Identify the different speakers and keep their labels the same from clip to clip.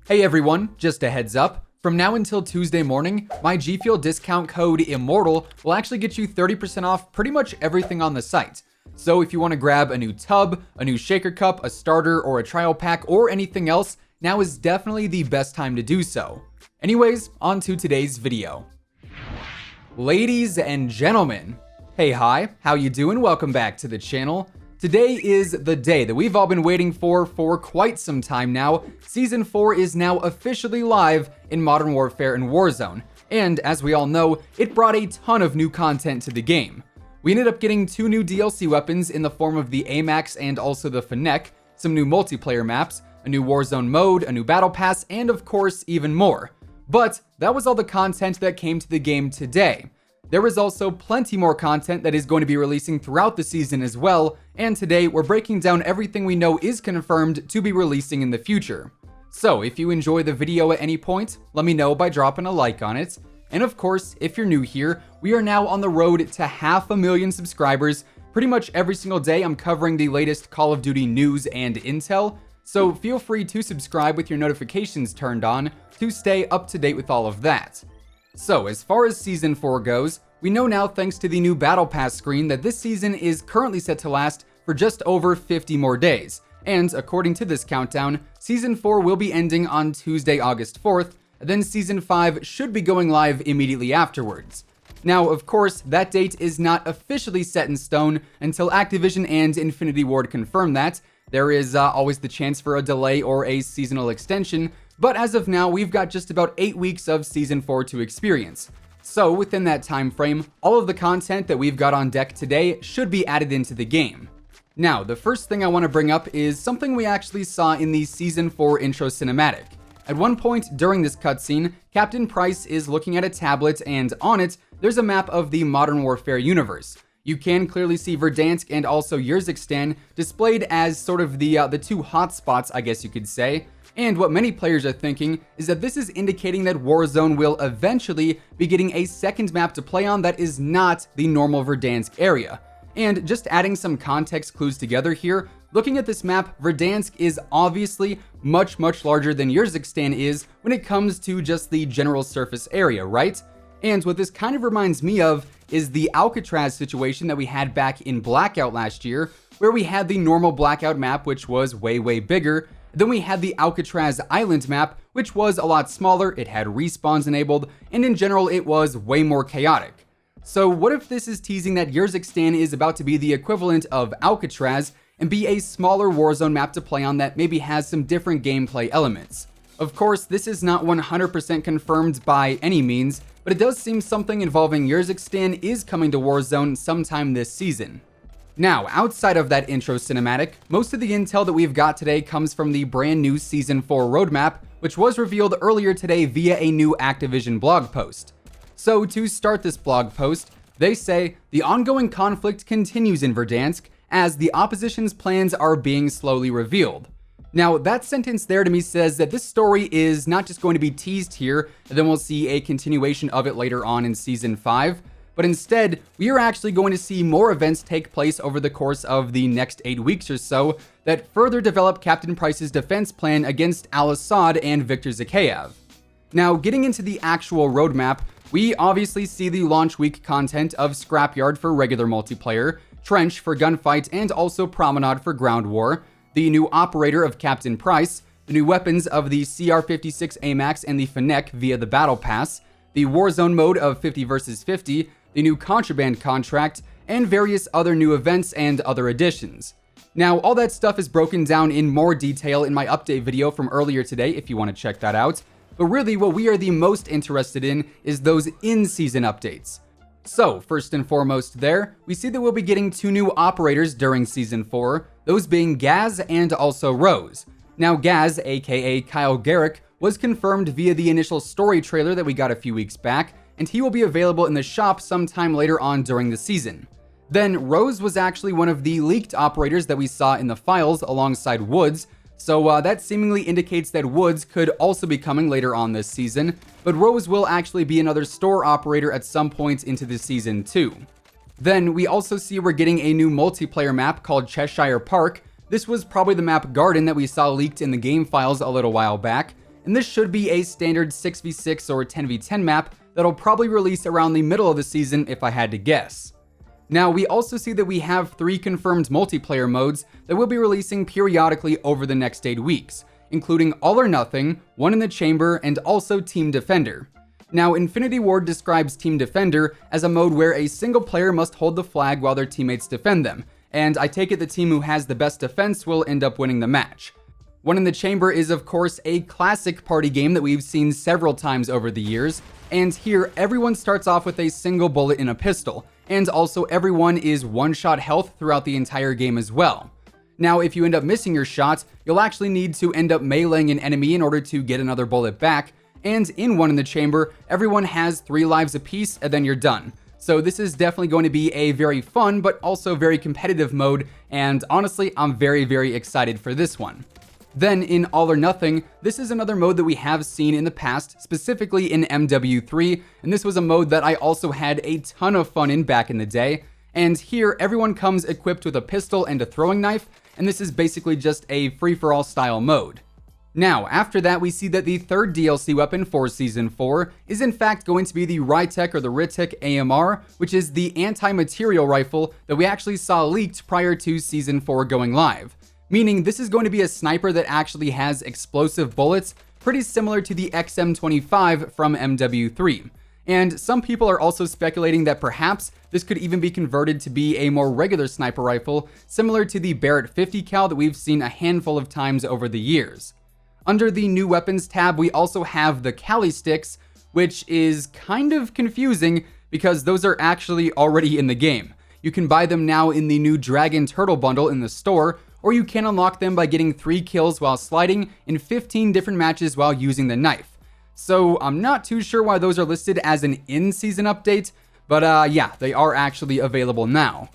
Speaker 1: Hey everyone, just a heads up. From now until Tuesday morning, my G Fuel discount code WhosImmortal will actually get you 30% off pretty much everything on the site. So if you want to grab a new tub, a new shaker cup, a starter, or a trial pack, or anything else, now is definitely the best time to do so. Anyways, on to today's video. Ladies and gentlemen, hey hi, how you doing? Welcome back to the channel. Today is the day that we've all been waiting for quite some time now. Season 4 is now officially live in Modern Warfare and Warzone, and as we all know, it brought a ton of new content to the game. We ended up getting 2 new DLC weapons in the form of the AMAX and also the Fennec, some new multiplayer maps, a new Warzone mode, a new battle pass, and of course, even more. But that was all the content that came to the game today. There is also plenty more content that is going to be releasing throughout the season as well, and today we're breaking down everything we know is confirmed to be releasing in the future. So if you enjoy the video at any point, let me know by dropping a like on it. And of course, if you're new here, we are now on the road to 500,000 subscribers. Pretty much every single day I'm covering the latest Call of Duty news and intel, so feel free to subscribe with your notifications turned on to stay up to date with all of that. So as far as Season 4 goes, we know now thanks to the new Battle Pass screen that this season is currently set to last for just over 50 more days. And according to this countdown, Season 4 will be ending on Tuesday, August 4th, then Season 5 should be going live immediately afterwards. Now, of course, that date is not officially set in stone until Activision and Infinity Ward confirm that. There is always the chance for a delay or a seasonal extension, but as of now, we've got just about 8 weeks of Season 4 to experience. So within that time frame, all of the content that we've got on deck today should be added into the game. Now, the first thing I want to bring up is something we actually saw in the Season 4 intro cinematic. At one point during this cutscene, Captain Price is looking at a tablet, and on it, there's a map of the Modern Warfare universe. You can clearly see Verdansk and also Urzikstan displayed as sort of the two hotspots, I guess you could say. And what many players are thinking is that this is indicating that Warzone will eventually be getting a second map to play on that is not the normal Verdansk area. And just adding some context clues together here, looking at this map, Verdansk is obviously much larger than Urzikstan is when it comes to just the general surface area, right? And what this kind of reminds me of is the Alcatraz situation that we had back in Blackout last year, where we had the normal Blackout map, which was way bigger. Then we had the Alcatraz Island map, which was a lot smaller, it had respawns enabled, and in general it was way more chaotic. So what if this is teasing that Urzikstan is about to be the equivalent of Alcatraz and be a smaller Warzone map to play on that maybe has some different gameplay elements? Of course, this is not 100% confirmed by any means, but it does seem something involving Urzikstan is coming to Warzone sometime this season. Now, outside of that intro cinematic, most of the intel that we've got today comes from the brand new Season 4 roadmap, which was revealed earlier today via a new Activision blog post. So to start this blog post, they say, the ongoing conflict continues in Verdansk as the opposition's plans are being slowly revealed. Now, that sentence there to me says that this story is not just going to be teased here, and then we'll see a continuation of it later on in Season 5, but instead, we are actually going to see more events take place over the course of the next 8 weeks or so that further develop Captain Price's defense plan against Al-Assad and Viktor Zakhaev. Now, getting into the actual roadmap, we obviously see the launch week content of Scrapyard for regular multiplayer, Trench for gunfight, and also Promenade for ground war, the new operator of Captain Price, the new weapons of the CR-56 AMAX and the Fennec via the Battle Pass, the Warzone mode of 50 vs 50, the new contraband contract, and various other new events and other additions. Now, all that stuff is broken down in more detail in my update video from earlier today if you want to check that out, but really what we are the most interested in is those in-season updates. So, first and foremost there, we see that we'll be getting 2 new operators during Season 4, those being Gaz and also Rose. Now, Gaz, aka Kyle Garrick, was confirmed via the initial story trailer that we got a few weeks back, and he will be available in the shop sometime later on during the season. Then Rose was actually one of the leaked operators that we saw in the files alongside Woods, so that seemingly indicates that Woods could also be coming later on this season, but Rose will actually be another store operator at some point into the season too. Then we also see we're getting a new multiplayer map called Cheshire Park. This was probably the map Garden that we saw leaked in the game files a little while back. and this should be a standard 6v6 or 10v10 map that'll probably release around the middle of the season if I had to guess. Now, we also see that we have 3 confirmed multiplayer modes that will be releasing periodically over the next 8 weeks, including All or Nothing, One in the Chamber, and also Team Defender. Now, Infinity Ward describes Team Defender as a mode where a single player must hold the flag while their teammates defend them, and I take it the team who has the best defense will end up winning the match. One in the Chamber is of course a classic party game that we've seen several times over the years, and here everyone starts off with a single bullet in a pistol, and also everyone is one-shot health throughout the entire game as well. Now, if you end up missing your shot, you'll actually need to end up meleeing an enemy in order to get another bullet back, and in One in the Chamber, everyone has 3 lives apiece and then you're done. So this is definitely going to be a very fun but also very competitive mode, and honestly, I'm very excited for this one. Then in All or Nothing, this is another mode that we have seen in the past, specifically in MW3, and this was a mode that I also had a ton of fun in back in the day. And here, everyone comes equipped with a pistol and a throwing knife, and this is basically just a free-for-all style mode. Now, after that, we see that the third DLC weapon for Season 4 is in fact going to be the Rytek or the Ritek AMR, which is the anti-material rifle that we actually saw leaked prior to Season 4 going live. Meaning this is going to be a sniper that actually has explosive bullets, pretty similar to the XM25 from MW3. And some people are also speculating that perhaps this could even be converted to be a more regular sniper rifle, similar to the Barrett 50 cal that we've seen a handful of times over the years. Under the new weapons tab, we also have the Cali sticks, which is kind of confusing because those are actually already in the game. You can buy them now in the new Dragon Turtle bundle in the store, or you can unlock them by getting 3 kills while sliding in 15 different matches while using the knife. So I'm not too sure why those are listed as an in-season update, but yeah, they are actually available now.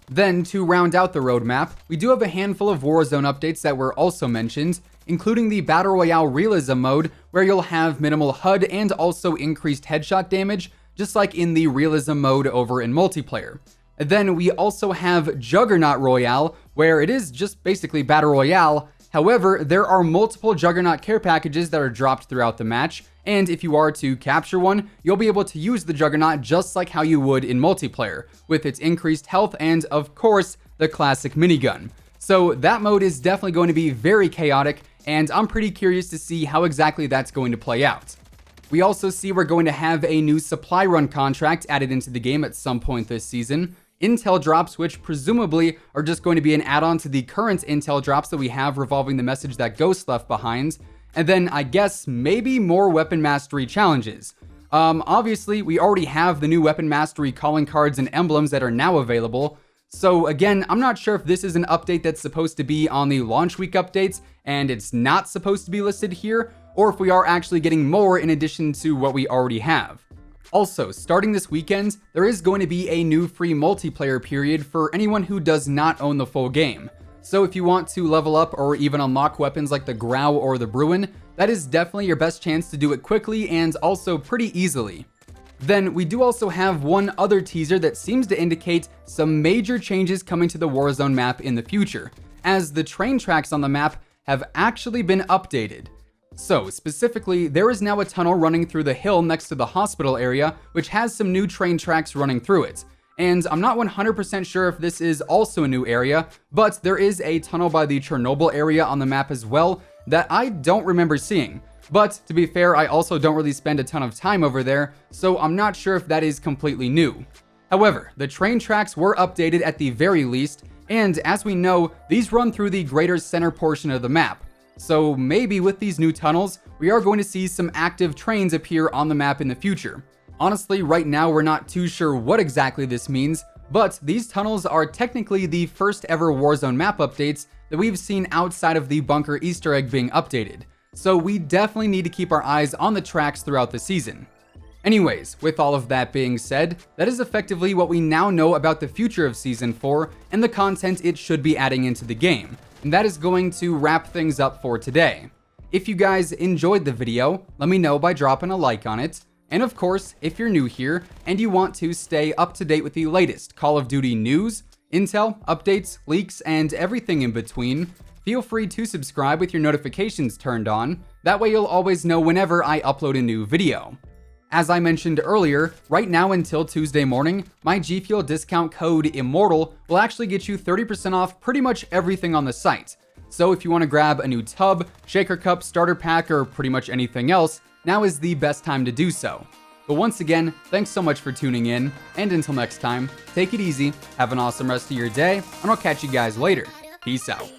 Speaker 1: Then, to round out the roadmap, we do have a handful of Warzone updates that were also mentioned, including the Battle Royale Realism mode, where you'll have minimal HUD and also increased headshot damage, just like in the Realism mode over in multiplayer. And then we also have Juggernaut Royale, where it is just basically Battle Royale. However, there are multiple Juggernaut care packages that are dropped throughout the match, and if you are to capture one, you'll be able to use the Juggernaut just like how you would in multiplayer, with its increased health and, of course, the classic minigun. So that mode is definitely going to be very chaotic, and I'm pretty curious to see how exactly that's going to play out. We also see we're going to have a new supply run contract added into the game at some point this season. Intel drops, which presumably are just going to be an add-on to the current Intel drops that we have revolving the message that Ghost left behind. And then I guess maybe more weapon mastery challenges. Obviously, we already have the new weapon mastery calling cards and emblems that are now available. So again, I'm not sure if this is an update that's supposed to be on the launch week updates and it's not supposed to be listed here, or if we are actually getting more in addition to what we already have. Also, starting this weekend, there is going to be a new free multiplayer period for anyone who does not own the full game. So if you want to level up or even unlock weapons like the Grau or the Bruin, that is definitely your best chance to do it quickly and also pretty easily. Then we do also have one other teaser that seems to indicate some major changes coming to the Warzone map in the future, as the train tracks on the map have actually been updated. So specifically, there is now a tunnel running through the hill next to the hospital area, which has some new train tracks running through it. And I'm not 100% sure if this is also a new area, but there is a tunnel by the Chernobyl area on the map as well that I don't remember seeing. But to be fair, I also don't really spend a ton of time over there, so I'm not sure if that is completely new. However, the train tracks were updated at the very least, and as we know, these run through the greater center portion of the map. So maybe with these new tunnels, we are going to see some active trains appear on the map in the future. Honestly, right now we're not too sure what exactly this means, but these tunnels are technically the first ever Warzone map updates that we've seen outside of the bunker Easter egg being updated. So we definitely need to keep our eyes on the tracks throughout the season. Anyways, with all of that being said, that is effectively what we now know about the future of Season 4 and the content it should be adding into the game. And that is going to wrap things up for today. If you guys enjoyed the video, let me know by dropping a like on it. And of course, if you're new here and you want to stay up to date with the latest Call of Duty news, intel, updates, leaks, and everything in between, feel free to subscribe with your notifications turned on. That way you'll always know whenever I upload a new video. As I mentioned earlier, right now until Tuesday morning, my G Fuel discount code IMMORTAL will actually get you 30% off pretty much everything on the site. So if you want to grab a new tub, shaker cup, starter pack, or pretty much anything else, now is the best time to do so. But once again, thanks so much for tuning in, and until next time, take it easy, have an awesome rest of your day, and I'll catch you guys later. Peace out.